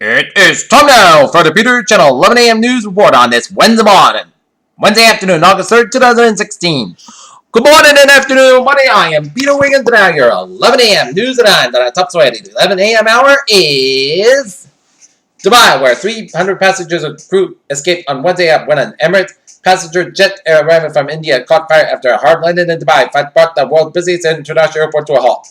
It is time now for the Peter Channel 11 a.m. news report on this Wednesday afternoon, August 3rd, 2016. Good morning and afternoon, buddy. I am Peter Wiggins, and now your 11 a.m. news at 9 that I top sweaty. The 11 a.m. hour is Dubai, where 300 passengers of crew escaped on Wednesday when an Emirates passenger jet arriving from India caught fire after a hard landing in Dubai brought the world's busiest international airport to a halt.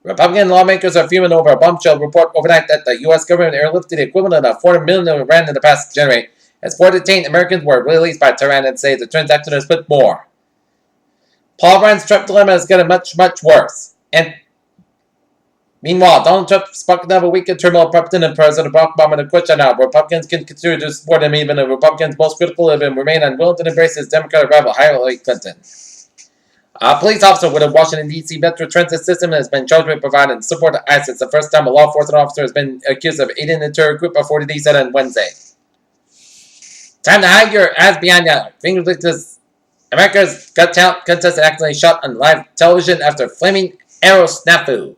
Republican lawmakers are fuming over a bombshell report overnight that the U.S. government airlifted the equivalent of 400 million rand in the past January, as 4 detained Americans were released by Tehran and say the transaction has split more. Paul Ryan's Trump dilemma is getting much, much worse. And meanwhile, Donald Trump sparked another week of turmoil prompting President Barack Obama to question how Republicans can continue to support him even if Republicans most critical of him remain unwilling to embrace his Democratic rival Hillary Clinton. A police officer with the Washington, D.C. Metro Transit System has been charged with providing support to ISIS. The first time a law enforcement officer has been accused of aiding the terror group before the D said on Wednesday. Time to hide your ass behind your fingers like this. America's Got Talent contest accidentally shot on live television after flaming arrow snafu.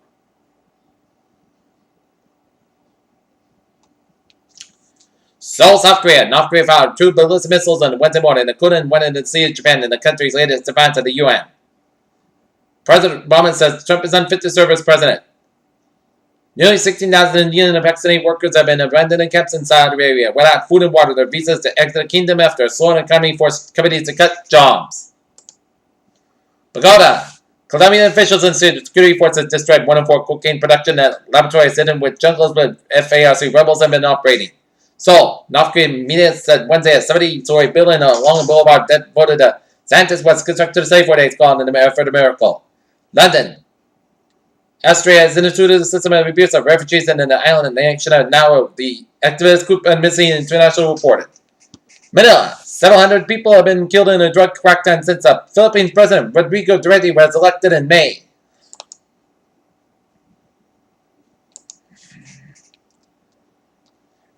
Seoul, South Korea. North Korea fired 2 ballistic missiles on Wednesday morning, including one in the Sea of Japan in the country's latest defiance of the UN. President Obama says Trump is unfit to serve as president. Nearly 16,000 Indian and Pakistani workers have been abandoned in camps in Saudi Arabia without food and water. Their visas to exit the kingdom after a slowing economy forced companies to cut jobs. Pagoda. Colombian officials and security forces destroyed 1 in 4 cocaine production at laboratories hidden with jungles with FARC rebels have been operating. Seoul. North Korean media said Wednesday a 70-story building along the boulevard that voted a scientist was constructed to save 4 days gone in the effort of miracle. London. Austria has instituted a system of abuse of refugees in the island and nation of now the activist group and missing international reported. Manila. Several hundred people have been killed in a drug crackdown since the Philippines President Rodrigo Duterte was elected in May.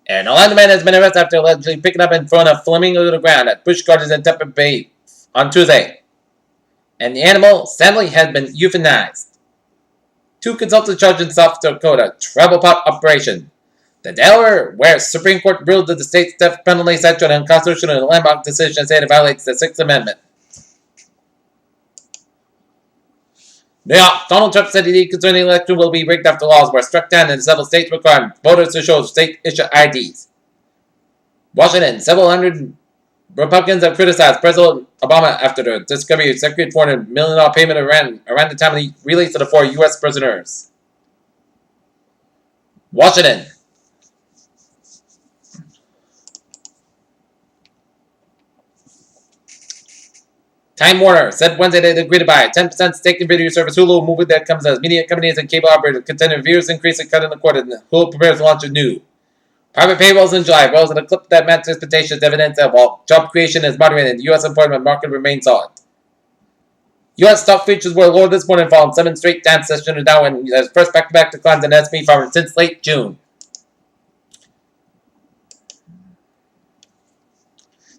An Orlando man has been arrested after allegedly picking up and throwing a flamingo to the ground at Busch Gardens in Tampa Bay on Tuesday. And the animal, sadly, has been euthanized. 2 consultants charged in South Dakota travel pop operation. The Delaware, where Supreme Court ruled that the state's death penalty statute unconstitutional in a landmark decision said it violates the 6th Amendment. New York, Donald Trump said the concerning election will be rigged after laws were struck down in several states requiring voters to show state-issued IDs. Washington, several hundred Republicans have criticized President Obama after the discovery of secret $400 million payment around the time of the release of the 4 U.S. prisoners. Washington. Time Warner said Wednesday they agreed to buy a 10% stake in video service Hulu, a movie that comes as media companies and cable operators contend views increase and cut in the quarter. Hulu prepares to launch a new private payrolls in July, rose in a clip that matches expectations, evidence that while job creation is moderated, the U.S. employment market remains solid. U.S. stock futures were lower this morning following 7 straight down sessions now and as first back-to-back declines in S&P 500 since late June.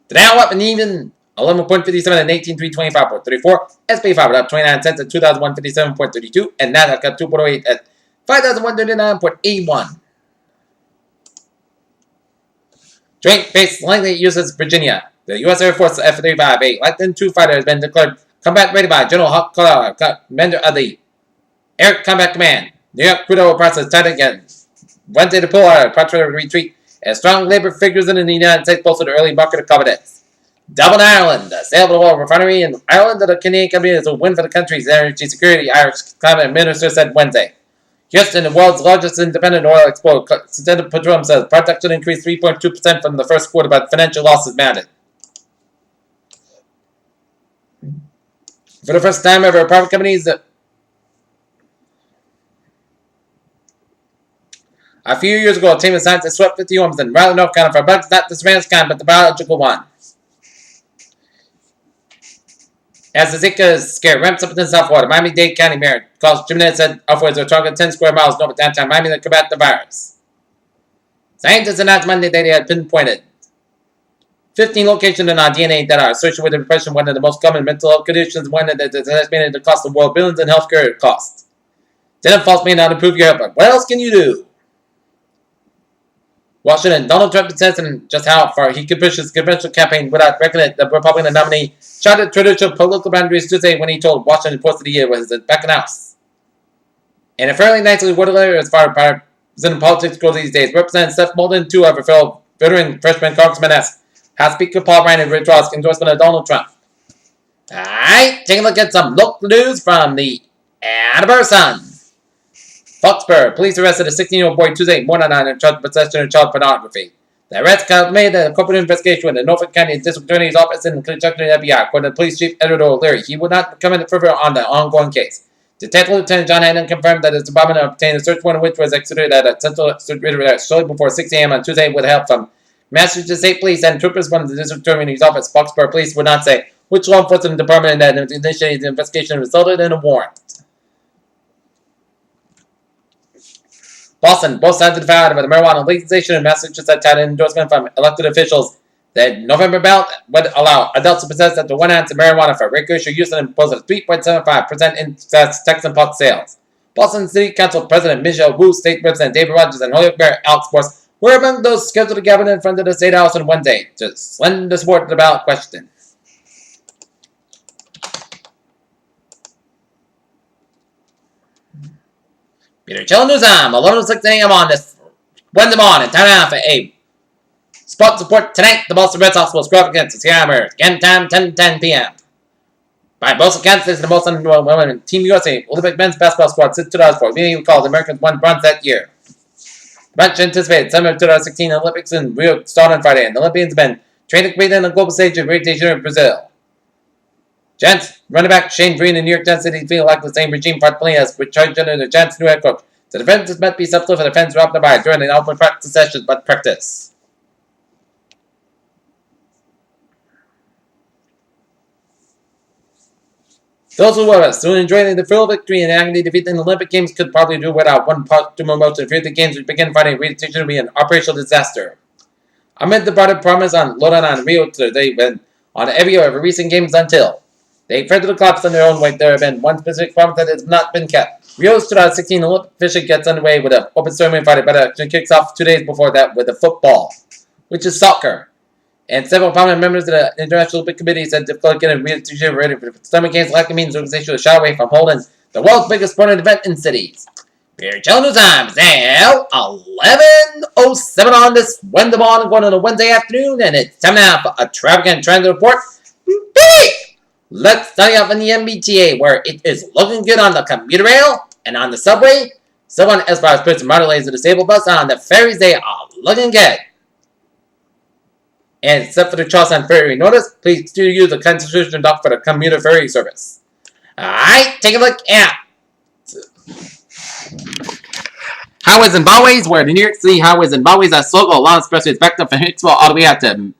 The Dow up an even 11.57 and 18,325.34. S&P 500 up 29 cents at 2,157.32 and Nasdaq up 2.08 at 5,139.81. Joint Base Langley USS Virginia. The U.S. Air Force F-35, a Lightning II fighter, has been declared combat ready by General Hawk Collar, commander of the Air Combat Command. New York crude oil prices tight again. Wednesday to pull out a contrary retreat as strong labor figures in the United States posted early market confidence. Dublin, Ireland. The sale of the oil refinery in Ireland to the Canadian company is a win for the country's energy security, Irish cabinet minister said Wednesday. Houston, the world's largest independent oil exporter, Standard Petroleum says production increased 3.2% from the first quarter, but financial losses mounted. For the first time ever, private companies a few years ago, a team of scientists swept 50 homes in Raleigh, North Carolina for bugs, not the Spanish kind, but the biological one. As the Zika scare ramps up in the South Florida, Miami-Dade County Mayor calls Jimenez said upwards of target 10 square miles north of downtown Miami to combat the virus. Scientists announced Monday that they had pinpointed 15 locations in our DNA that are associated with depression, one of the most common mental health conditions, one that is estimated to cost the world billions in healthcare costs. Denim false may not improve your health, but what else can you do? Washington, Donald Trump says just how far he could push his conventional campaign without reckoning the Republican nominee shot at traditional political boundaries Tuesday when he told Washington Post that he was back in the House. In a fairly nicely worded letter as far as partisan politics go these days, Representative Seth Moulton, too, of a fellow veteran freshman congressman, has Speaker Paul Ryan withdraws endorsement of Donald Trump. Alright, taking a look at some local news from the Attleboro Sun. Foxborough police arrested a 16-year-old boy Tuesday morning on possession of child pornography. The arrest made a corporate investigation with the Norfolk County District Attorney's Office in conjunction with the FBI, according to Police Chief Edward O'Leary. He would not comment further on the ongoing case. Detective Lieutenant John Hannon confirmed that his department obtained a search warrant which was executed at a central shortly before 6 a.m. on Tuesday with help from Massachusetts State Police and troopers from the District Attorney's Office. Foxborough Police would not say which law enforcement department that initiated the investigation resulted in a warrant. Boston, both sides of the fight over the marijuana legalization in Massachusetts had an endorsement from elected officials that November ballot would allow adults to possess up to 1 ounce of marijuana for recreational use and impose a 3.75% tax on pot sales. Boston City Council President Michelle Wu, State Representative David Rogers, and Holyoke Mayor Alex Morse were among those scheduled to gather in front of the State House on Wednesday to lend their support to the ballot question. Peter Chiller News Time, 11:06 a.m. on this Wednesday morning. Time now for a sports report tonight. The Boston Red Sox will score up against the Seattle Mariners. Game time 10:10 p.m. By Boston, Kansas is the most women Team USA Olympic men's basketball squad since 2004. Meaning recalls the Americans won bronze that year. Much anticipated summer 2016 Olympics in Rio start on Friday, and the Olympians have been training to compete on the global stage in Rio de Janeiro, Brazil. Giants running back Shane Green in New York City feel like the same regime part playing as with charge under the Giants' new head coach. The defense is meant to be subtle for the defense dropped the by during an open practice session, but practice. Those who were soon enjoying the thrill of victory and agony defeat in the Olympic Games could probably do without one part to motion. Fear the games which begin Friday reputation will be an operational disaster. Amid the broader promise on loaded on Rio they've been on every year of recent games until they further the collapse on their own weight. There have been one specific promise that has not been kept. Rio's 2016 Olympic fishing gets underway with an open ceremony Friday, but it kicks off 2 days before that with the football, which is soccer. And several prominent members of the International Olympic Committee said difficulty getting Rio de Janeiro ready for the stomach games likely means the organization will shy away from holding the world's biggest sporting event in cities. Peter Chiller News Time is now 11:07 on this Wednesday morning, going on a Wednesday afternoon, and it's time now for a traffic and transit report. Let's start off in the MBTA, where it is looking good on the commuter rail and on the subway. So on as far as person motor lanes and disabled bus, on the ferries they are looking good. And except for the Charlestown Ferry notice, please do use the Constitution dock for the commuter ferry service. Alright, take a look at highways and byways, where the New York City highways and byways are slow along expressway is backed up from Hicksville all the way out to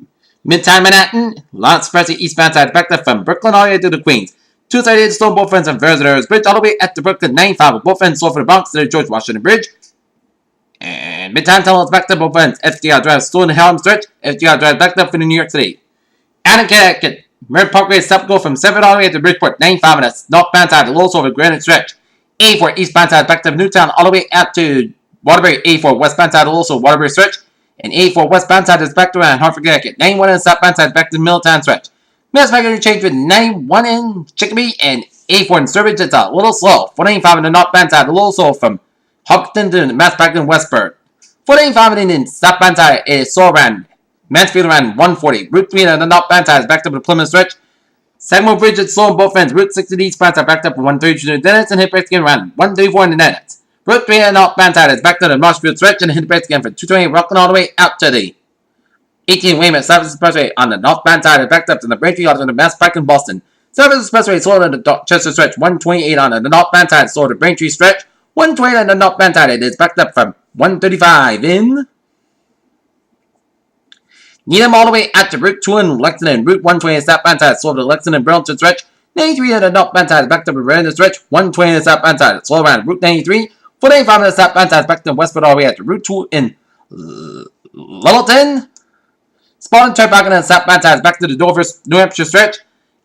Midtown Manhattan. Long expressway eastbound side backed up from Brooklyn all the way to the Queens. 238 slow both ends from Verzer's Bridge all the way at the Brooklyn 95, with both ends slow for the Bronx to the George Washington Bridge. And Midtown Tunnel is backed up both ends. FDR Drive slow in the Harlem stretch. FDR Drive backed up for the New York City. Out in Connecticut, Merritt Parkway is stop go from 7 all the way to Bridgeport 95 and that's northbound side, a little over Granite Stretch. A4 eastbound side backed up Newtown all the way out to Waterbury. A4 westbound side, also Waterbury Stretch. And A4 westbound side is back to around Hartford, Connecticut. 91 in southbound side back to Middletown Stretch. Mass Magazine change with 91 in Chicopee and A4 in Sturbridge. It's a little slow. 495 in the northbound side, a little slow from Hopkinton to Mass back in Westburg. 485 in the southbound side is slow around Mansfield around 140. Route 3 on the northbound side is backed up to Plymouth Stretch. Sagamore Bridge is slow on both ends. Route 60 eastbound side backed up to 132 in the Dennis and hit brakes again around 134 in the Dennis. Route 3 on the northbound side is backed up to Marshfield Stretch and hit brakes again for 228 Rockland all the way out to the 18 Weymouth Service Expressway on the northbound side is backed up to the Braintree on the Mass Pike in Boston. Service Expressway slow on the Dorchester Stretch. 128 on the northbound side slow to Braintree Stretch. 120 on the northbound side it is backed up from 135 in Needham all the way out to Route 2 in Lexington. Route 120 southbound side slow to Lexington and Burlington Stretch. 93 on the northbound side is backed up to Vernon Stretch. 120 on the southbound side slow around Route 93. 485 on the southbound side is backed up Westford all the way out to Route 2 in Littleton. Spalding Turnpike on the southbound side is back to the Dover, New Hampshire Stretch.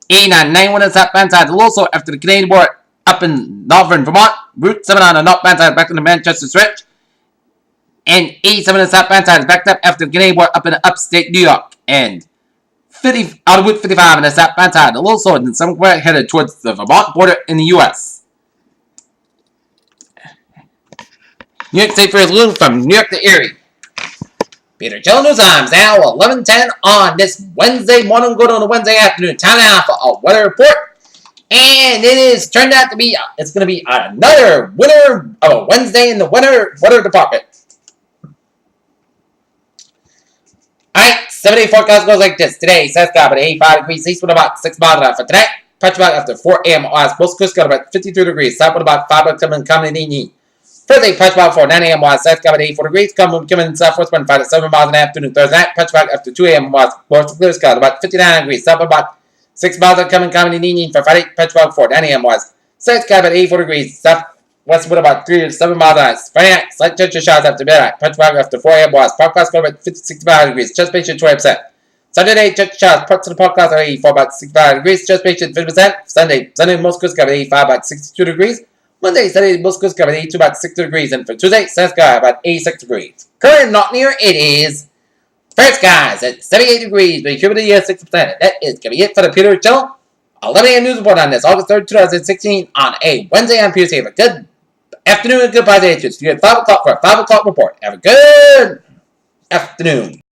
8991 on the southbound side is a little slow after the Canadian border up in northern Vermont. Route 7 on the northbound side is back to the Manchester Stretch. And 87 in the southbound side is backed up after getting up in upstate New York. And 50 out of Route 55 in the southbound side, a little slower than somewhere headed towards the Vermont border in the U.S. New York State Fair is little from New York to Erie. Peter Chiller News Times now 11:10 on this Wednesday morning, going on a Wednesday afternoon. Time now for a weather report. And it is turned out to be, it's going to be another winter of a Wednesday in the weather department. Alright, 7-day forecast goes like this. Today, Saskatchewan at 85 degrees east with about 6 miles an hour. For tonight, Petrobras after 4 a.m. west, most coast got about 53 degrees. South with about 5 coming. Thursday, Petrobras for 9 a.m. west, Saskatchewan at 84 degrees. Coming southwest, 5 to 7 miles an afternoon. Thursday night, Petrobras after 2 a.m. west, most clear sky about 59 degrees. South with about 6 miles are coming for Friday, Petrobras for 9 a.m. west. Saskatchewan at 84 degrees. Southwest with about 3 to 7 miles an hour. Friday night, slight temperature showers after midnight. Petrobras after 4 a.m. west. Park clouds about 65 degrees. Just patient 20%. Sunday, temperature showers. Parts of the park clouds are 84 about 65 degrees. Just patient 50%. Sunday, most coast cover 85 about 62 degrees. Monday, Sunday, most coast cover 82 about 60 degrees. And for Tuesday, Saskatchewan about 86 degrees. Current not near it is first, guys, at 78 degrees, but humidity is 60%. That is going to be it for the Peter Chiller 11 a.m. news report on this August 3rd, 2016 on a Wednesday. I'm Peter. Have a good afternoon and good positive. See you at 5 o'clock for a 5 o'clock report. Have a good afternoon.